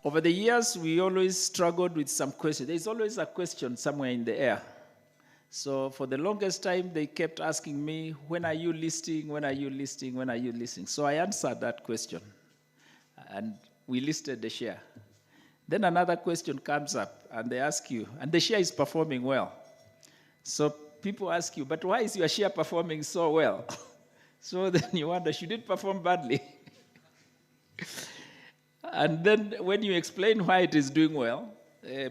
Over the years, we always struggled with some questions. There's always a question somewhere in the air. So for the longest time, they kept asking me, when are you listing? When are you listing? When are you listing? So I answered that question, and we listed the share. Then another question comes up, and they ask you, and the share is performing well. So people ask you, but why is your share performing so well? So then you wonder, should it perform badly? And then when you explain why it is doing well,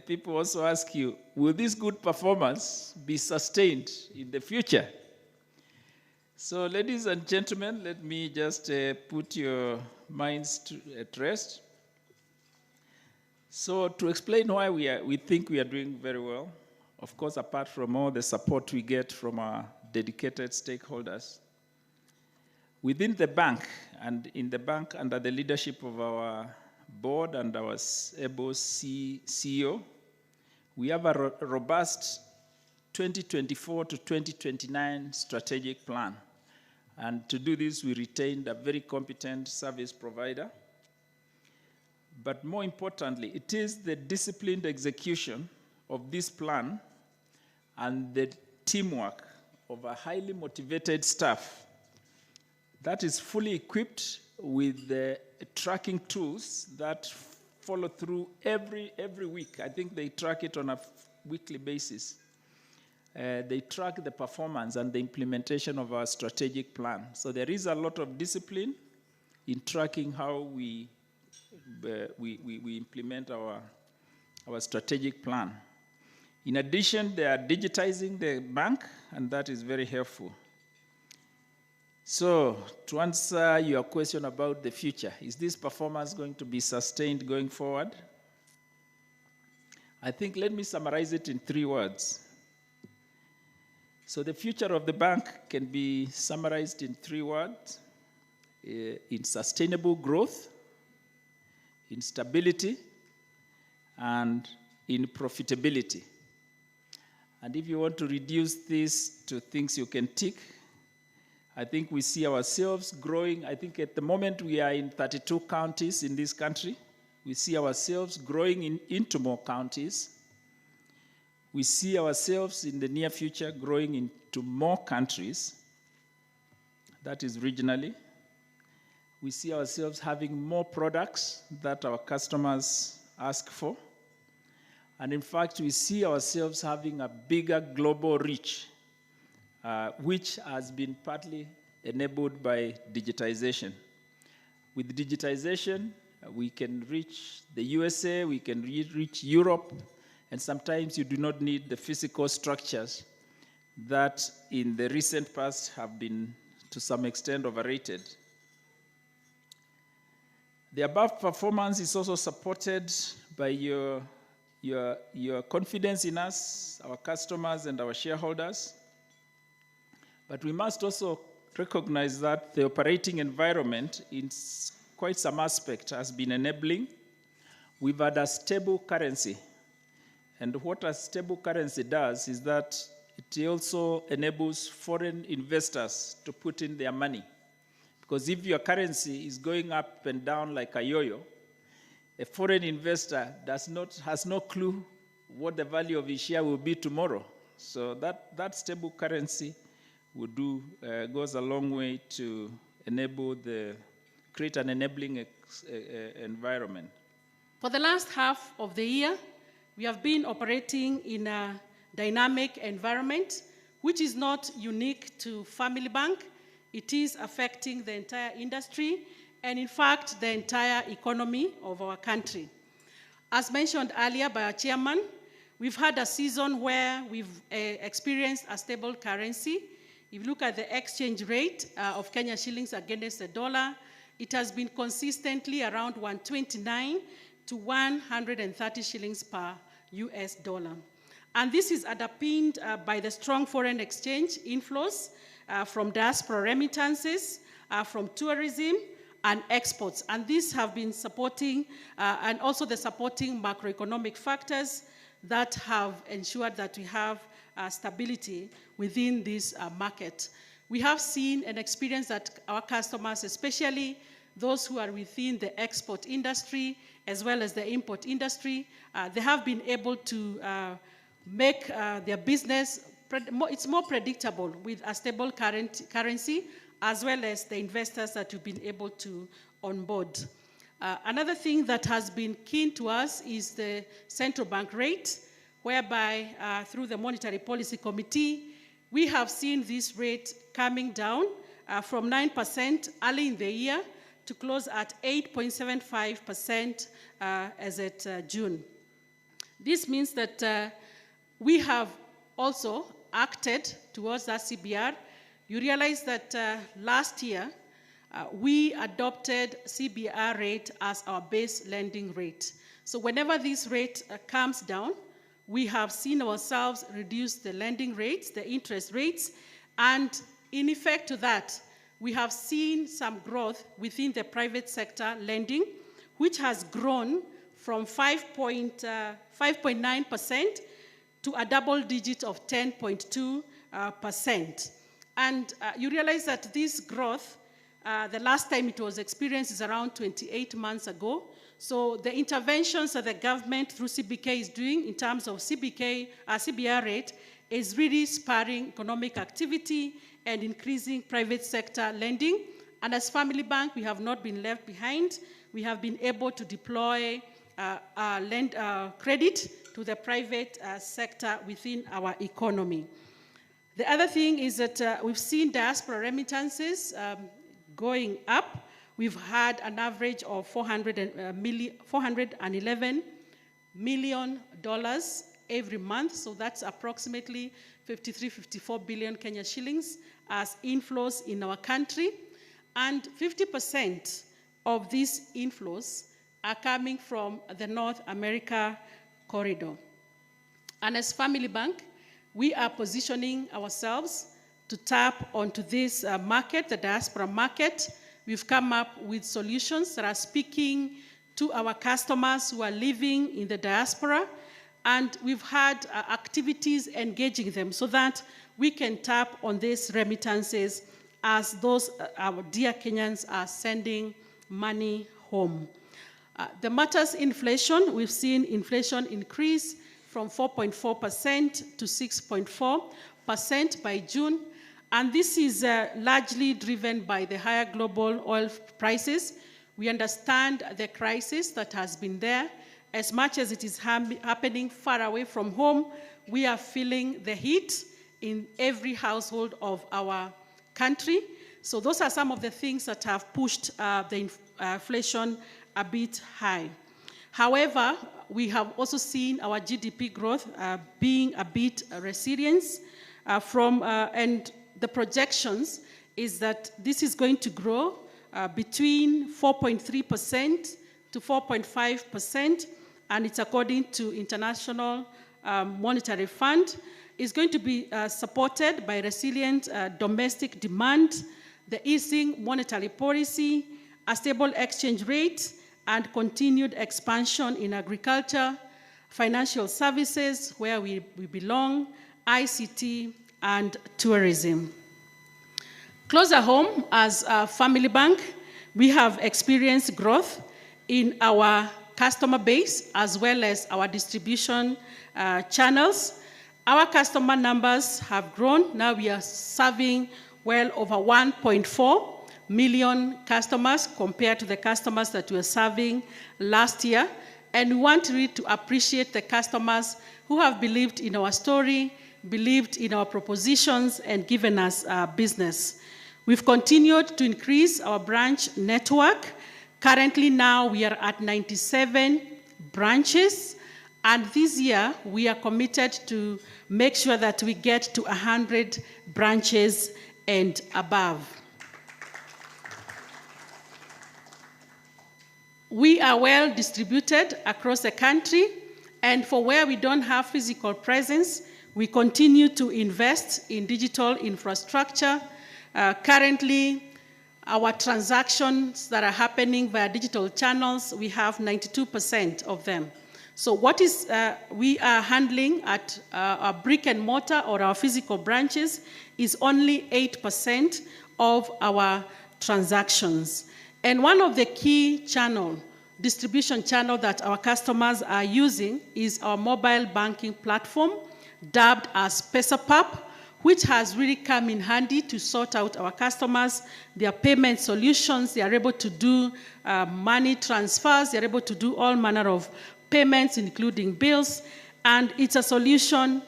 people also ask you, will this good performance be sustained in the future? So ladies and gentlemen, let me just put your minds at rest. So to explain why we think we are doing very well, of course, apart from all the support we get from our dedicated stakeholders, within the bank and in the bank under the leadership of our board and our able CEO, we have a robust 2024 to 2029 strategic plan. And to do this, we retained a very competent service provider. But more importantly, it is the disciplined execution of this plan and the teamwork of a highly motivated staff that is fully equipped with the tracking tools that follow through every week. I think they track it on a weekly basis. They track the performance and the implementation of our strategic plan. So there is a lot of discipline in tracking how we implement our strategic plan. In addition, they are digitizing the bank, and that is very helpful. So to answer your question about the future, is this performance going to be sustained going forward? I think let me summarize it in 3 words. So the future of the bank can be summarized in 3 words: in sustainable growth, in stability, and in profitability. And if you want to reduce this to things you can tick, I think we see ourselves growing. I think at the moment we are in 32 counties in this country. We see ourselves growing into more counties. We see ourselves in the near future growing into more countries. That is regionally. We see ourselves having more products that our customers ask for. And in fact, we see ourselves having a bigger global reach, which has been partly enabled by digitization. With digitization, we can reach the USA, we can reach Europe, and sometimes you do not need the physical structures that in the recent past have been to some extent overrated. The above performance is also supported by your confidence in us, our customers, and our shareholders. But we must also recognize that the operating environment in quite some aspect has been enabling. We've had a stable currency. And what a stable currency does is that it also enables foreign investors to put in their money. Because if your currency is going up and down like a yo-yo, a foreign investor has no clue what the value of his share will be tomorrow. So that stable currency goes a long way to create an enabling environment. For the last half of the year, we have been operating in a dynamic environment, which is not unique to Family Bank. It is affecting the entire industry and, in fact, the entire economy of our country. As mentioned earlier by our chairman, we've had a season where we've experienced a stable currency. If you look at the exchange rate of Kenya shillings against the dollar, it has been consistently around 129 to 130 shillings per US dollar. And this is underpinned by the strong foreign exchange inflows from diaspora remittances, from tourism and exports. And these have been supporting, and also the supporting macroeconomic factors that have ensured that we have stability within this market. We have seen and experienced that our customers, especially those who are within the export industry as well as the import industry. They have been able to make their business, it's more predictable with a stable currency, as well as the investors that we've been able to onboard. Another thing that has been keen to us is the central bank rate, whereby through the Monetary Policy Committee, we have seen this rate coming down from 9% early in the year to close at 8.75% as at June. This means that we have also acted towards that CBR. You realize that last year, we adopted CBR rate as our base lending rate. So whenever this rate comes down, we have seen ourselves reduce the lending rates, the interest rates, and in effect to that, we have seen some growth within the private sector lending, which has grown from 5.9% to a double digit of 10.2%. And you realize that this growth, the last time it was experienced is around 28 months ago. So the interventions that the government through CBK is doing in terms of CBR rate is really spurring economic activity and increasing private sector lending. And as Family Bank, we have not been left behind. We have been able to deploy credit to the private sector within our economy. The other thing is that we've seen diaspora remittances going up. We've had an average of $411 million every month, so that's approximately 54 billion Kenya shillings as inflows in our country. And 50% of these inflows are coming from the North America corridor. And as Family Bank, we are positioning ourselves to tap onto this market, the diaspora market. We've come up with solutions that are speaking to our customers who are living in the diaspora, and we've had activities engaging them so that we can tap on these remittances as those our dear Kenyans are sending money home. The matters inflation, we've seen inflation increase from 4.4% to 6.4% by June. And this is largely driven by the higher global oil prices. We understand the crisis that has been there. As much as it is happening far away from home, we are feeling the heat in every household of our country. So those are some of the things that have pushed the inflation a bit high. However, we have also seen our GDP growth being a bit resilient and the projections is that this is going to grow between 4.3% to 4.5%, and it's according to International Monetary Fund. It's going to be supported by resilient domestic demand, the easing monetary policy, a stable exchange rate, and continued expansion in agriculture, financial services, where we belong, ICT, and tourism. Closer home, as a Family Bank, we have experienced growth in our customer base as well as our distribution channels. Our customer numbers have grown. Now we are serving well over 1.4 million customers compared to the customers that we were serving last year. And we want really to appreciate the customers who have believed in our story, believed in our propositions, and given us business. We've continued to increase our branch network. Currently now we are at 97 branches, and this year we are committed to make sure that we get to 100 branches and above. We are well distributed across the country, and for where we don't have physical presence, we continue to invest in digital infrastructure. Currently, our transactions that are happening via digital channels, we have 92% of them. So what is we are handling at our brick and mortar or our physical branches is only 8% of our transactions. And one of the key distribution channel that our customers are using is our mobile banking platform, dubbed as Pesapap, which has really come in handy to sort out our customers, their payment solutions. They are able to do money transfers. They are able to do all manner of payments, including bills. And it's a solution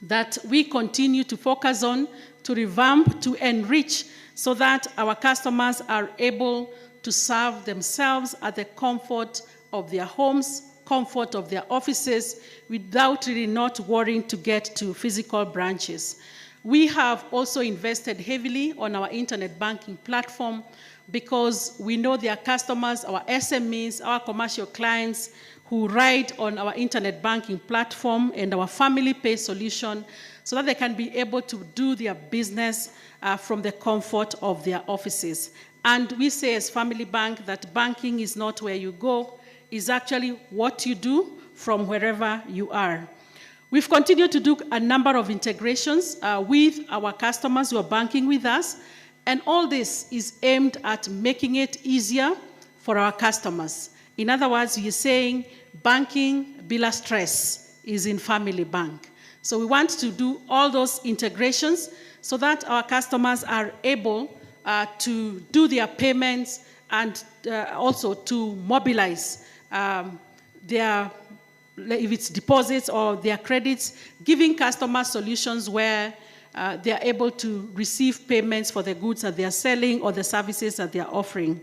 that we continue to focus on, to revamp, to enrich, so that our customers are able to serve themselves at the comfort of their homes, comfort of their offices, without really not worrying to get to physical branches. We have also invested heavily on our internet banking platform because we know their customers, our SMEs, our commercial clients who ride on our internet banking platform and our family pay solution, so that they can be able to do their business from the comfort of their offices. And we say as Family Bank that banking is not where you go, is actually what you do from wherever you are. We've continued to do a number of integrations with our customers who are banking with us, and all this is aimed at making it easier for our customers. In other words, you're saying banking bila stress is in Family Bank. So we want to do all those integrations so that our customers are able to do their payments and also to mobilize their, if it's deposits or their credits, giving customers solutions where they are able to receive payments for the goods that they are selling or the services that they are offering.